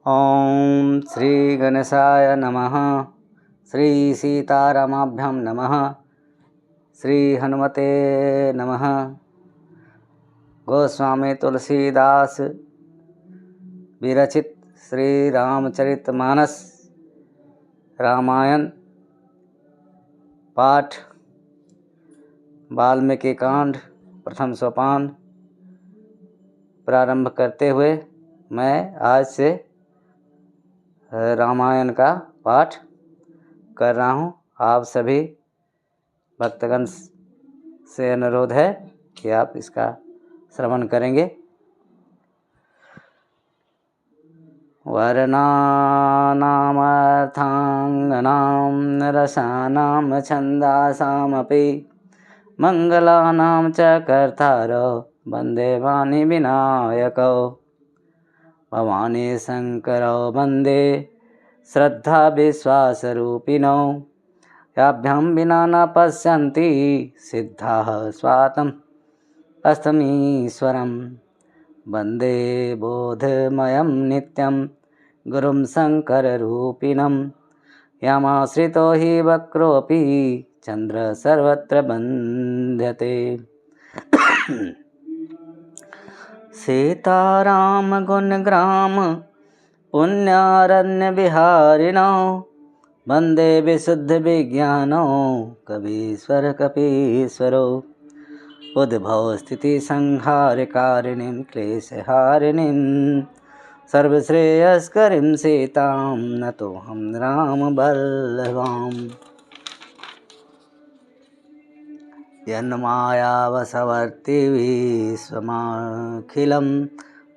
ओम श्री गणेशाय नमः। श्री सीतारामाभ्यां नमः। श्री हनुमते नमः। गोस्वामी तुलसीदास विरचित श्री रामचरितमानस रामायण पाठ वाल्मीकि कांड प्रथम सोपान प्रारंभ करते हुए मैं आज से रामायण का पाठ कर रहा हूँ। आप सभी भक्तगण से अनुरोध है कि आप इसका श्रवण करेंगे। वर्णानामर्थांगनां रसानां छन्दासामपि मंगलानां च कर्तारो वन्दे वाणी विनायकौ भवानी शंकरौ वन्दे श्रद्धा विश्वासरूपिणौ याभ्यां विना न पश्यन्ति सिद्धाः स्वातम् अस्तमीश्वरं वन्दे बोधमयं नित्यं गुरुं शङ्कररूपिणं यमाश्रितो हि वक्रोऽपि चन्द्र सर्वत्र बन्ध्यते। सीताराम गुणग्राम पुण्यारण्यविहारिणो वन्दे विशुद्धविज्ञानो कवीश्वर कपीश्वरो उद्भव स्थिति संहारकारिणीं क्लेशहारिणीं सर्वश्रेयस्करीं सीतां नतोऽहं रामवल्लभाम्। यन्मायावसवर्ति विश्वमखिलं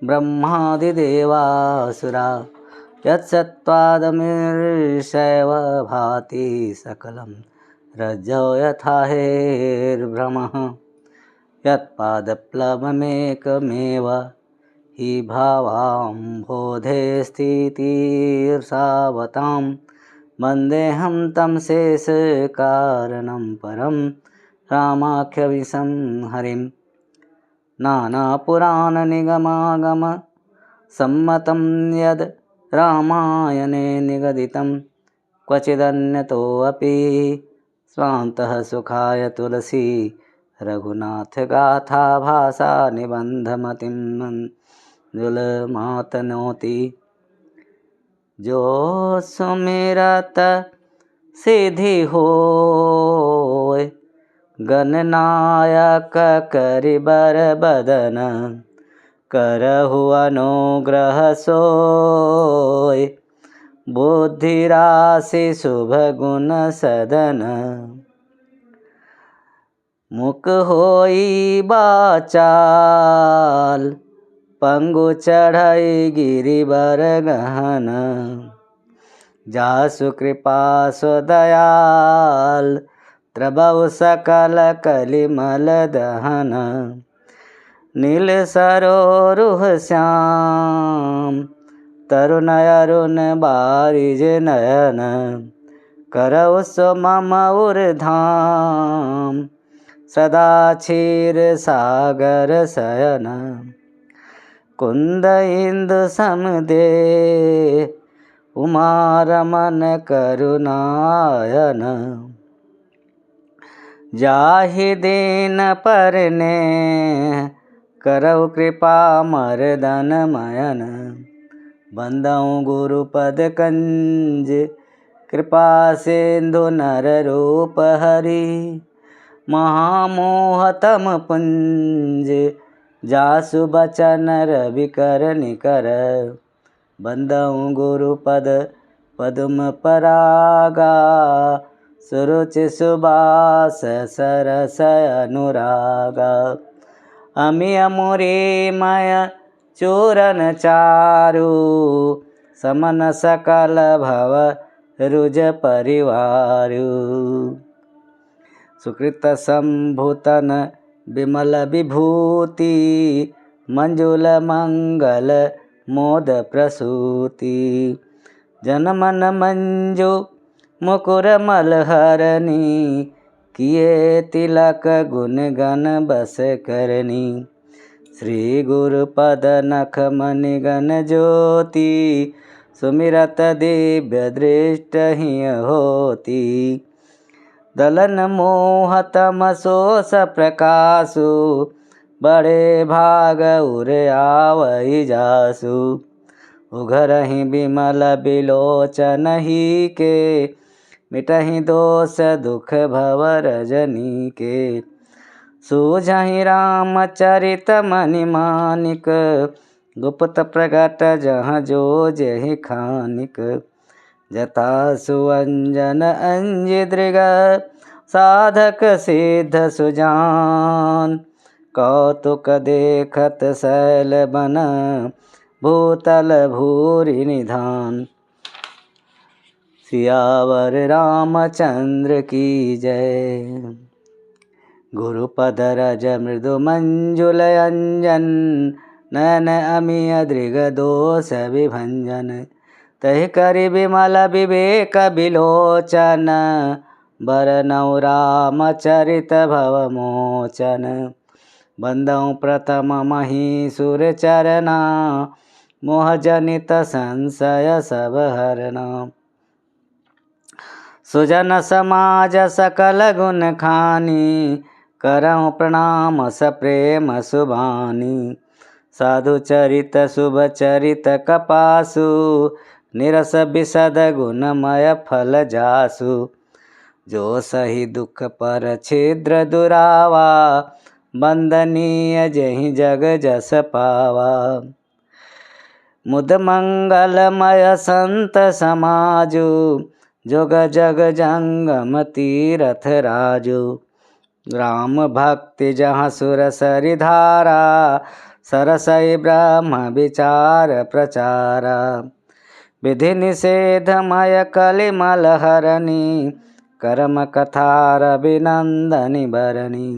ब्रह्मादिदेवासुरा यत्सत्त्वादमीशैव भाति सकलं रज्जो यथा हेर्भ्रमः यत्पादप्लवमेकमेव हि भावाम्भोधे स्थितिर्सावतां वन्देऽहं तं शेषकारणं परं रामाख्यविशं हरिं नानापुराणनिगमागम सम्मतं यद् रामायणे निगदितं क्वचिदन्यतोऽपि स्वान्तः सुखाय तुलसी रघुनाथगाथा भाषा निबन्धमतिं मंजुलमातनोति। जो सुमिरत सिद्धि होय गणनायक करिबर बदन करहु अनुग्रह सोय बुद्धिराशि शुभ गुण सदन मुख होई बाचाल पंगु चढ़ई गिरिबर गहन जासु कृपा सुदयाल त्रबहु सकल कलिमल दहन नील सरोरुह श्याम तरुण अरुण बारिज नयन करौ सो मम उर्धाम सदा क्षीर सागर शयन कुंद इंदु समदे उमा रमन करुणायन जाहि दीन परने करौ कृपा मर्दन मयन बंदौ गुरुपद कंज कृपा सिंधु नर रूप हरि महामोहतम पुंज जासु बचन रवि कर निकर बंदौ गुरुपद पद्म परागा सुरुचि सुबास सरस अनुरागा अमिय मुरी मय चूरन चारु समन सकल भव रुज परिवारु सुकृत संभूतन विमल विभूति मंजुल मंगल मोद प्रसूति जनमन मंजु मुकुर मलहरणी किए तिलक गुण गण बस करनी श्री गुरुपद नख मणि गण ज्योति सुमिरत दिव्य दृष्ट ही होती। दलन मोह तम सोस प्रकाशु बड़े भाग उर आवई जासु। उघरहि विमल बिलोचन ही के मिटहि दोष दुख भव रजनी के। सूझहि रामचरित मणि मानिक गुप्त प्रगट जहाँ जो जहि खानिक। जथा सुअंजन अंजि दृग साधक सिद्ध सुजान। कौतुक देखत शैल बन भूतल भूरि निधान। सियावर रामचंद्र की जय। गुरुपद रज मृदु मंजुल अंजन नयन अमिय दृग दोष विभंजन। तहि करि विमल विवेक बिलोचन बरनौ रामचरित भव मोचन। बंदौ प्रथम महीसुर चरना मोह जनित संशय सब हरना। सुजन समाज सकल गुण खानी करऊँ प्रणाम सप्रेम सुबानी। साधु चरित शुभ चरित कपासु निरस बिसद गुणमय फल जासु। जो सही दुख पर छिद्र दुरावा बंदनीय जहि जग जस पावा। मुद मंगलमय संत समाजु जोग जग जंगम तीरथ राजु। राम भक्ति जहाँ सुर सरिधारा सरसई ब्रह्म विचार प्रचारा। विधि निषेधमय कलिमल हरणी कर्म कथा रविनंदनी बरणी।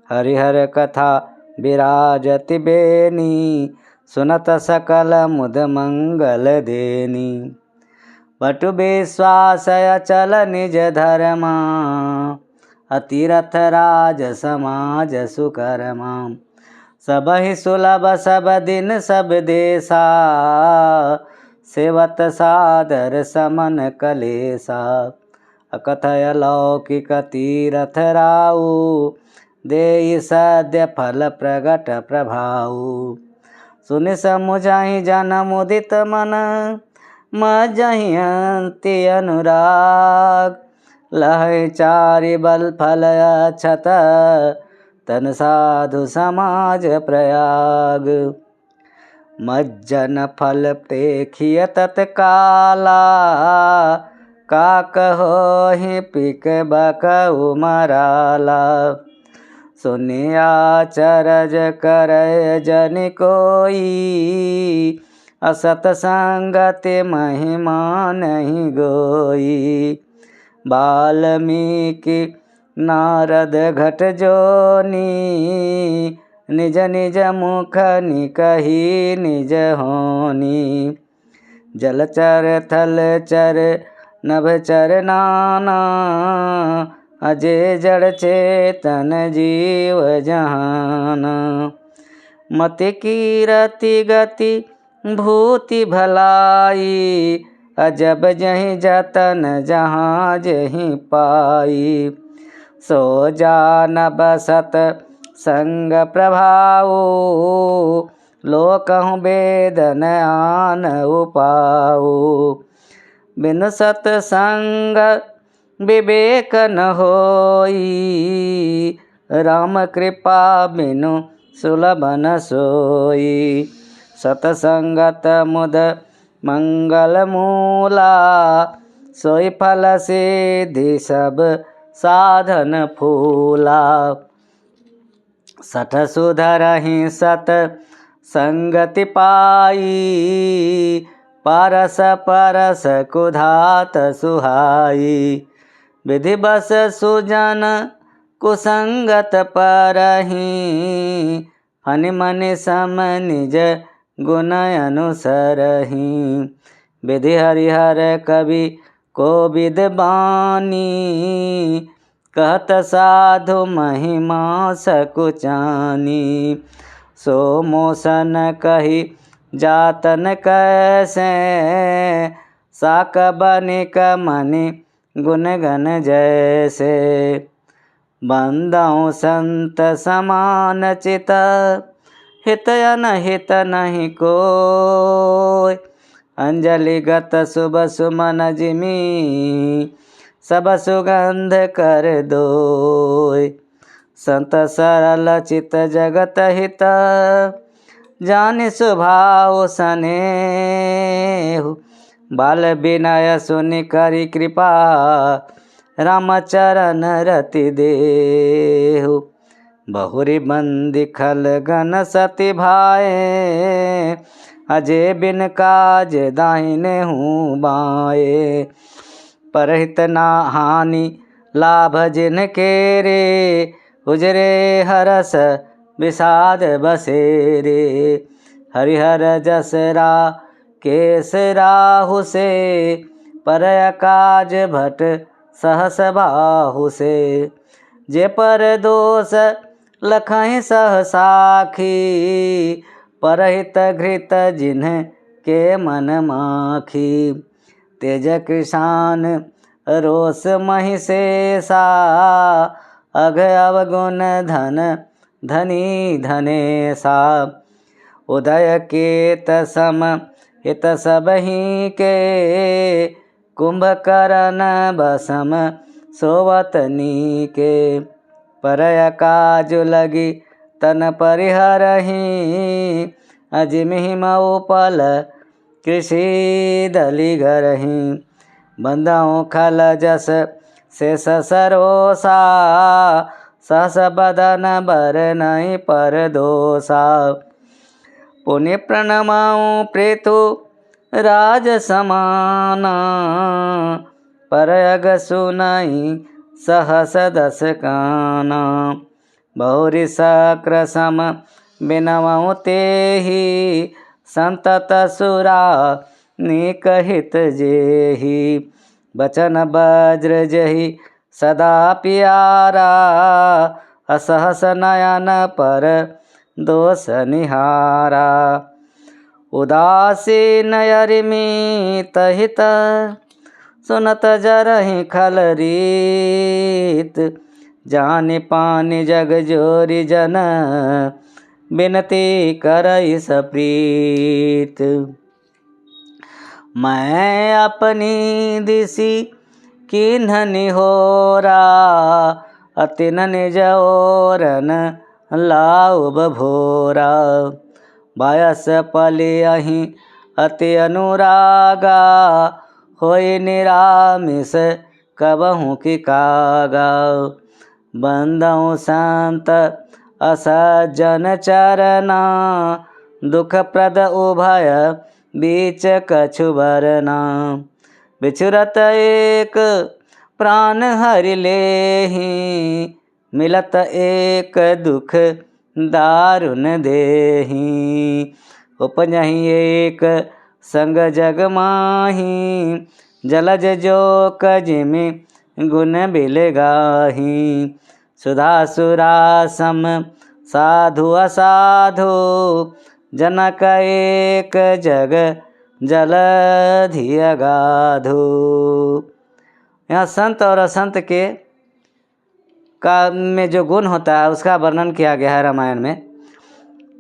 हरिहर कथा विराजति बेनी सुनत सकल मुद मंगल देनी। बटु विश्वास अचल निज धर्मा अतिरथ राज समाज सुकर्मा। सबहि सुलभ सब दिन सब देशा सेवत सादर समन कलेसा। अकथय लौकिक तीरथ राउ देई सद्य फल प्रगट प्रभाऊ। सुनि समुझहि जन मुदित मन मजहि अंति अनुराग। लहै चारि बल फल अक्षत तन साधु समाज प्रयाग। मज्जन फल देखिय तत्काला का कहोहि पिक बकउ मराला। सुनिया चरज करय जन कोई असत संगति महिमा नहीं गोई। वाल्मीकि नारद घट जोनी निज निज मुख निकही निज होनी। जलचर थलचर नभचर नाना अजय जड़ चेतन जीव जहाना। मति कीरति गति भूति भलाई अजब जहि जतन जहाँ जहि पाई। सो जान बसत संग प्रभाऊ लोकहु वेदन आन उपाऊ। बिन सतसंग विवेक न होई राम कृपा बिनु सुलभ न सोई। सतसंगत मुद मंगल मूला सोई फल सिद्धि सब साधन फूला। सठ सुधरहि सत संगति पाई परस परस कुधात सुहाई। विधि बस सुजन कुसंगत परहि हनि मनि सम निज गुण अनुसरहि। विधि हरिहर कवि कोविद बानी कहत साधु महिमा सकुचानी। सो मोसन कही जातन कैसे, साक बनिक मनि गुण गण जैसे। बंदौ संत समान चित, हित अनहित नहीं कोय। अंजलिगत शुभ सुमन जिमी, सब सुगंध कर दोय। संत सरल चित जगत हित, जानि स्वभाव स्नेहु। बाल विनय सुनि करि कृपा, रामचरण रति देहु। बहुरी बंदी खल गन सति भाए, अजे बिन काज दाहिने हूँ बाए। परहित ना हानि लाभ जिनके रे, उजरे हरस विषाद बसेरे। हरिहर जसरा केस राहु से, परय काज भट सहस बाहु से। जे पर दोष लखहि सह साखी, परहित घृत जिन्ह के मन माखी। तेज कृषान रोष महिषेषा, अघ अवगुण धन धनी धनेशा। उदय केत सम हित सबहि के, कुंभकर्ण बसम सोवतनी के। परय काजु लगी तन परिहरहि, अजिमिहि मऊ पल कृषि दलि गरहि। बंदौ खल जस शेष सरोसा, सहस बदन बर नहीं पर दोषा। पुनि प्रणमऊ पृथु राज समाना, परयग सुनई सहस दस काना। बहुरी सक्र सम बिनवऊ तेहि, संतत सुरा नीक हित जेहि। बचन वज्र जहि सदा प्यारा, असहस नयन पर दोष निहारा। उदासीन अरिमित हित, सुनत जरहि खल रीत। जानि पानि जग जोरि जन, बिनती करई सप्रीत। मैं अपनी दिसि किन्ह निहोरा, अतिन निज ओरन लाउ बभोरा। बायस पलियहि अति अनुरागा, होई निरामिस कबहु की कागा। बंदौ संत असज्जन चरना, दुख प्रद उभय बीच कछु बरना। बिछुरत एक प्राण हरि लेहि, मिलत एक दुख दारुन देहि। उपजहि एक संग जग माही, जलज जोक जिमि गुण बिल गाही। सुधा सुरा सम साधु असाधु, जनक एक जग जलधि अगाधु। यहाँ संत और असंत के का में जो गुण होता है उसका वर्णन किया गया है रामायण में।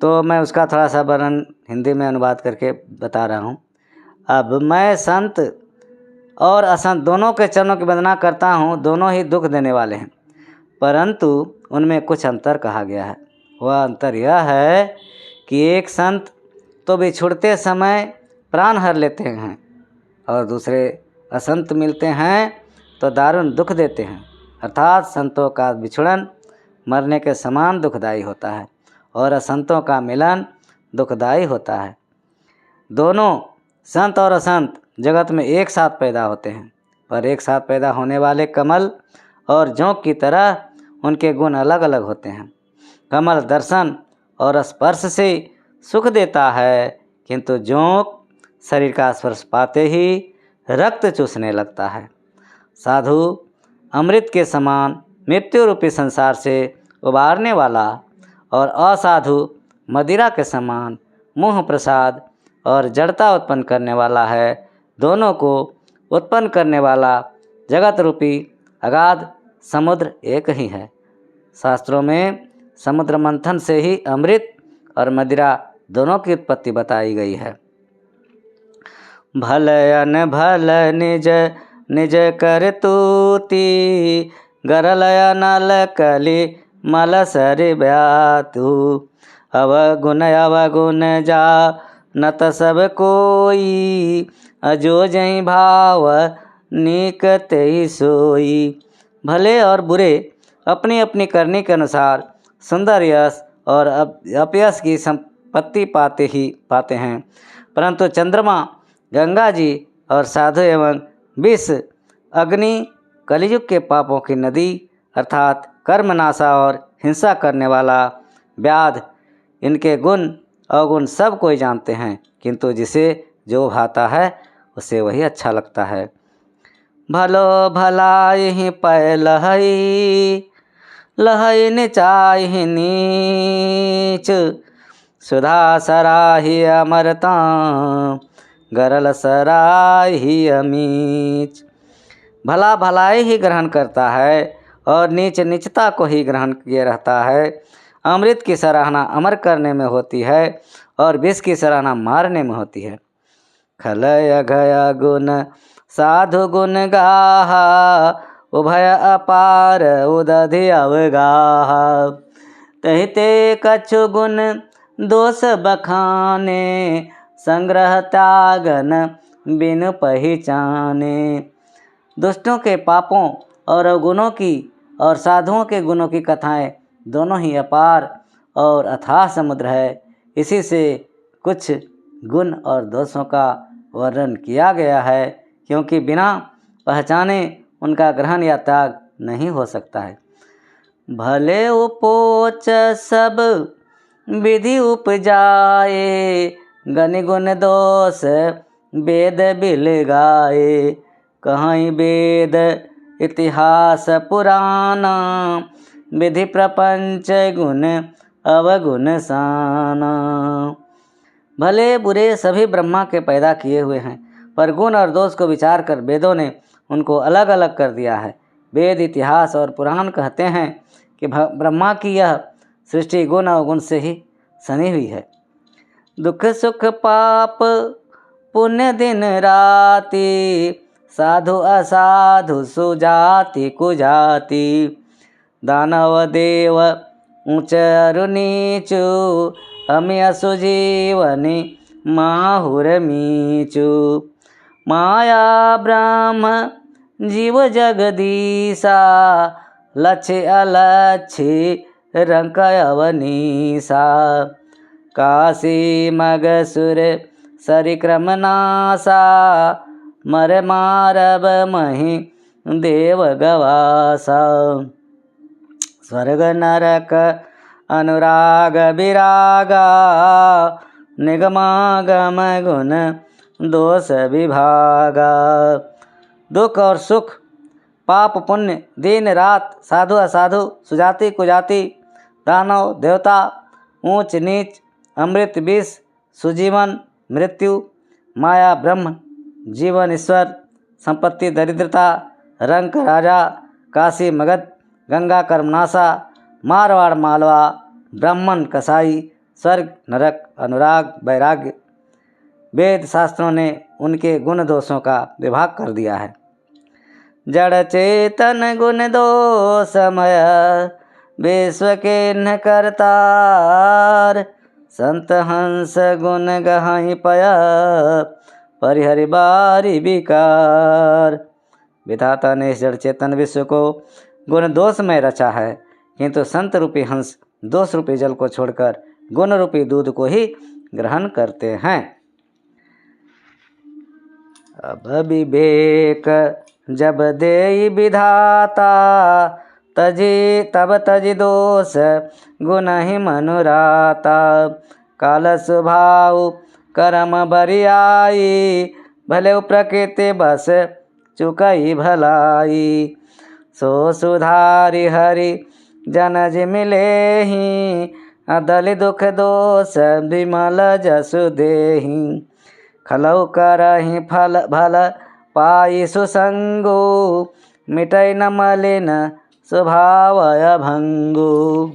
तो मैं उसका थोड़ा सा वर्णन हिंदी में अनुवाद करके बता रहा हूँ। अब मैं संत और असंत दोनों के चरणों की वंदना करता हूँ। दोनों ही दुख देने वाले हैं, परंतु उनमें कुछ अंतर कहा गया है। वह अंतर यह है कि एक संत तो बिछुड़ते समय प्राण हर लेते हैं, और दूसरे असंत मिलते हैं तो दारुण दुख देते हैं। अर्थात संतों का बिछुड़न मरने के समान दुखदायी होता है, और असंतों का मिलन दुखदायी होता है। दोनों संत और असंत जगत में एक साथ पैदा होते हैं, पर एक साथ पैदा होने वाले कमल और जोंक की तरह उनके गुण अलग अलग होते हैं। कमल दर्शन और स्पर्श से सुख देता है, किंतु जोंक शरीर का स्पर्श पाते ही रक्त चूसने लगता है। साधु अमृत के समान मृत्यु रूपी संसार से उबारने वाला, और असाधु मदिरा के समान मोह प्रसाद और जड़ता उत्पन्न करने वाला है। दोनों को उत्पन्न करने वाला जगत रूपी अगाध समुद्र एक ही है। शास्त्रों में समुद्र मंथन से ही अमृत और मदिरा दोनों की उत्पत्ति बताई गई है। भल अनभल निज निज कर तूती, गरल अनल कली मल सरि ब्यातु। अवगुण जा नत सब कोई, अजो जही भाव नीक तेई सोई। भले और बुरे अपनी अपनी करनी के अनुसार सुंदर यश और अपयश की संपत्ति पाते हैं, परंतु चंद्रमा, गंगा जी और साधु एवं विष अग्नि कलियुग के पापों की नदी अर्थात कर्मनाशा और हिंसा करने वाला व्याध, इनके गुण अवगुण सब कोई जानते हैं, किंतु जिसे जो भाता है उसे वही अच्छा लगता है। भलो भलाई पै लहई, लहई निचाई नीच। सुधा सराही अमरता, गरल सराही अमीच। भला भलाई ही ग्रहण करता है और नीच नीचता को ही ग्रहण किए रहता है। अमृत की सराहना अमर करने में होती है और विष की सराहना मारने में होती है। खलय गया गुण साधु गुण गाहा, उभय अपार उदधि अवगाहा। तहिते कछु गुण दोष बखाने, संग्रह त्यागन बिन पहचाने। दुष्टों के पापों और अवगुणों की और साधुओं के गुणों की कथाएं दोनों ही अपार और अथाह समुद्र है। इसी से कुछ गुण और दोषों का वर्णन किया गया है, क्योंकि बिना पहचाने उनका ग्रहण या त्याग नहीं हो सकता है। भले उपोच सब विधि उपजाए, गनि गुण दोष वेद बिल गाए। कहीं वेद इतिहास पुराना, विधि प्रपंच गुण अवगुण साना। भले बुरे सभी ब्रह्मा के पैदा किए हुए हैं, पर गुण और दोष को विचार कर वेदों ने उनको अलग अलग कर दिया है। वेद इतिहास और पुराण कहते हैं कि ब्रह्मा की यह सृष्टि गुण अवगुण से ही सनी हुई है। दुख सुख पाप पुण्य दिन राति, साधु असाधु सुजाति कुजाति। दानव देव ऊंच अरु नीचु, अमी असु जीवनि माहुर मीचु। माया ब्रह्म जीव जगदीशा, लक्ष्य अलक्ष्य रंक अवनीसा। काशी मगसुर सरिक्रम नासा, मर मारब मही देव गवासा। स्वर्ग नरक अनुराग विरागा, निगमागम गुण दोष विभागा। दुख और सुख, पाप पुण्य, दिन रात, साधु असाधु, सुजाति कुजाति, दानव देवता, ऊंच नीच, अमृत विष, सुजीवन मृत्यु, माया ब्रह्म, जीवन ईश्वर, संपत्ति दरिद्रता, रंक राजा, काशी मगध, गंगा कर्मनाशा, मारवाड़ मालवा, ब्राह्मण कसाई, स्वर्ग नरक अनुराग वैराग्य। वेद शास्त्रों ने उनके गुण दोषों का विभाग कर दिया है। जड़ चेतन गुण दोषमय, विश्व के न करतार। संत हंस गुण गहाई पया, परिहरि बारी विकार। विधाता ने इस जड़ चेतन विश्व को गुण दोष में रचा है, किंतु संत रूपी हंस दोष रूपी जल को छोड़कर गुण रूपी दूध को ही ग्रहण करते हैं। अब विवेक जब देई विधाता, तब तजी दोष गुण ही मनुराता। काल स्वभाव कर्म बरियाई, भले प्रकृति बस चुकई भलाई। सो सुधारि हरि जन जि मिले ही, दलि दुख दोष विमल जसु देहि। खलौ करहि फल भल पाई सुसंगो, मिटै न मलिन स्वभाव भंगो।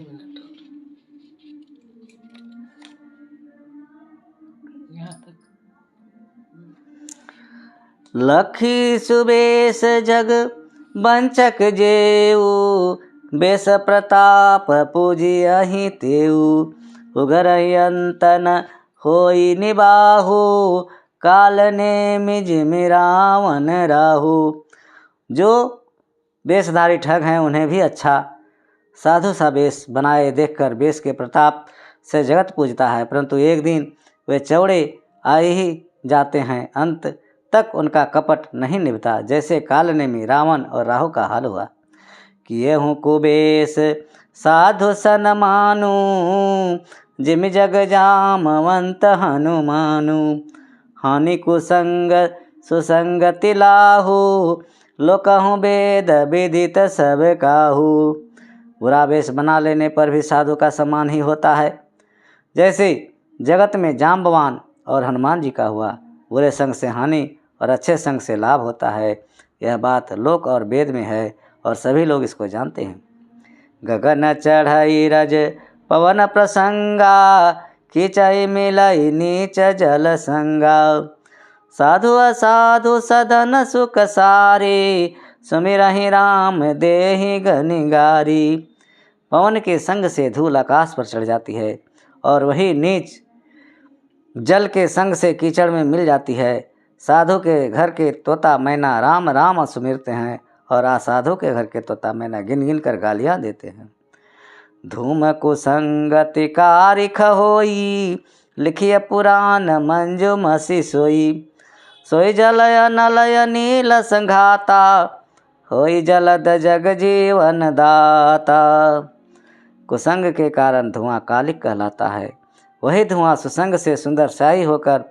लखी सुबेश जग वंचक जेऊ, बेस प्रताप पूजियहि तेऊ। उगरहि अंत न होई निबाहु, काल ने मिज मिरावन राहु। जो वेशधारी ठग हैं उन्हें भी अच्छा साधु सा वेश बनाए देखकर वेश के प्रताप से जगत पूजता है, परंतु एक दिन वे चौड़े आ ही जाते हैं, अंत तक उनका कपट नहीं निभता। जैसे कालनेमी रावण और राहु का हाल हुआ। किए हूँ कुबेश साधु सन मानु, जिम जग जामवंत हनुमानु। हानि कुसंग सुसंगति लाहु, लोकहु वेद विदित सब काहू। बुरा वेश बना लेने पर भी साधु का सम्मान ही होता है, जैसे जगत में जाम्बवान और हनुमान जी का हुआ। बुरे संग से हानि और अच्छे संग से लाभ होता है, यह बात लोक और वेद में है और सभी लोग इसको जानते हैं। गगन चढ़ई रज पवन प्रसंगा, खिंचई मिलई नीच जल संगा। साधु असाधु सदन सुख सारे, सुमिरहि राम देहि गनिगारी। पवन के संग से धूल आकाश पर चढ़ जाती है और वही नीच जल के संग से कीचड़ में मिल जाती है। साधु के घर के तोता मैना राम राम सुमिरते हैं और असाधु के घर के तोता मैना गिन गिन कर गालियाँ देते हैं। धूम कुसंगति कारिख होई, लिखिय पुराण मंजु मसी सोई। सोई जलय नलय नील संघाता, होई जलद जग जीवन दाता। कुसंग के कारण धुआं कालिक कहलाता है, वही धुआं सुसंग से सुंदर शाही होकर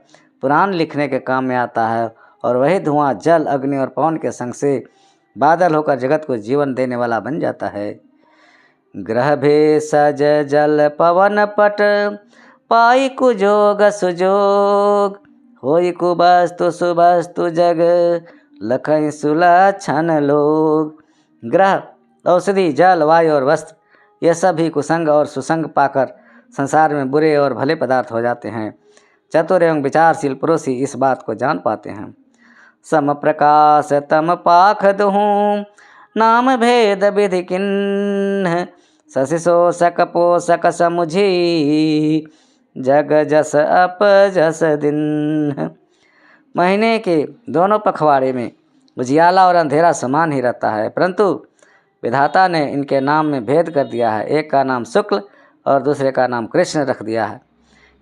पुराण लिखने के काम में आता है, और वही धुआं जल अग्नि और पवन के संग से बादल होकर जगत को जीवन देने वाला बन जाता है। ग्रह भेषज जल पवन पट, पाई कुजोग सुजोग। होई कुवस्तु सुवस्तु जग, लखई सुलक्षण लोग। ग्रह, औषधि, जल, वायु और वस्त्र, यह सभी कुसंग और सुसंग पाकर संसार में बुरे और भले पदार्थ हो जाते हैं। चतुर एवं विचारशील पुरुष ही इस बात को जान पाते हैं। सम प्रकाश तम पाख दुहूँ, नाम भेद विधि किन्ह। शशि शोषक पोषक समुझी, जग जस अप जस दिन। महीने के दोनों पखवाड़े में उजियाला और अंधेरा समान ही रहता है, परंतु विधाता ने इनके नाम में भेद कर दिया है। एक का नाम शुक्ल और दूसरे का नाम कृष्ण रख दिया है।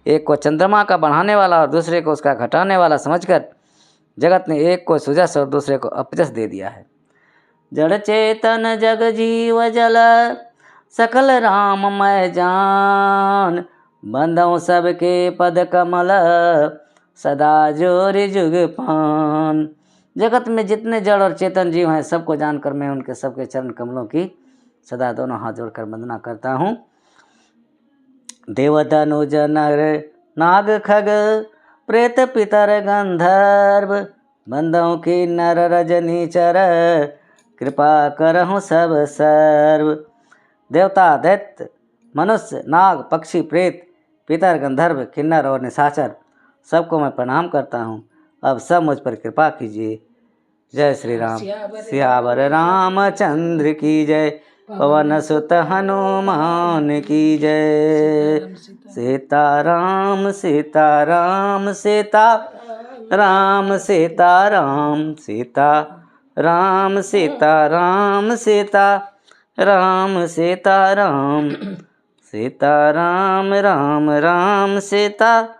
एक को चंद्रमा का बढ़ाने वाला और दूसरे को उसका घटाने वाला समझकर जगत ने एक को सुजस और दूसरे को अपजस दे दिया है। जड़ चेतन जग जीव जल, सकल राममय जान। बंधौ सबके पद कमल, सदा जोरि जुग पान। जगत में जितने जड़ और चेतन जीव हैं सबको जानकर मैं उनके सबके चरण कमलों की सदा दोनों हाथ जोड़कर वंदना करता हूँ। देव तनुज नर नाग खग, प्रेत पितर गंधर्व। बंदों की नर रजनीचर, कृपा करहूँ सब सर्व। देवता, दैत्य, मनुष्य, नाग, पक्षी, प्रेत, पितर, गंधर्व, किन्नर और निशाचर सबको मैं प्रणाम करता हूँ। अब सब मुझ पर कृपा कीजिए। जय श्री राम। सियावर रामचंद्र की जय। पवन सुत हनुमान की जय। सीताराम सीताराम सीताराम सीताराम सीताराम सीताराम सीताराम सीताराम सीताराम राम राम सीता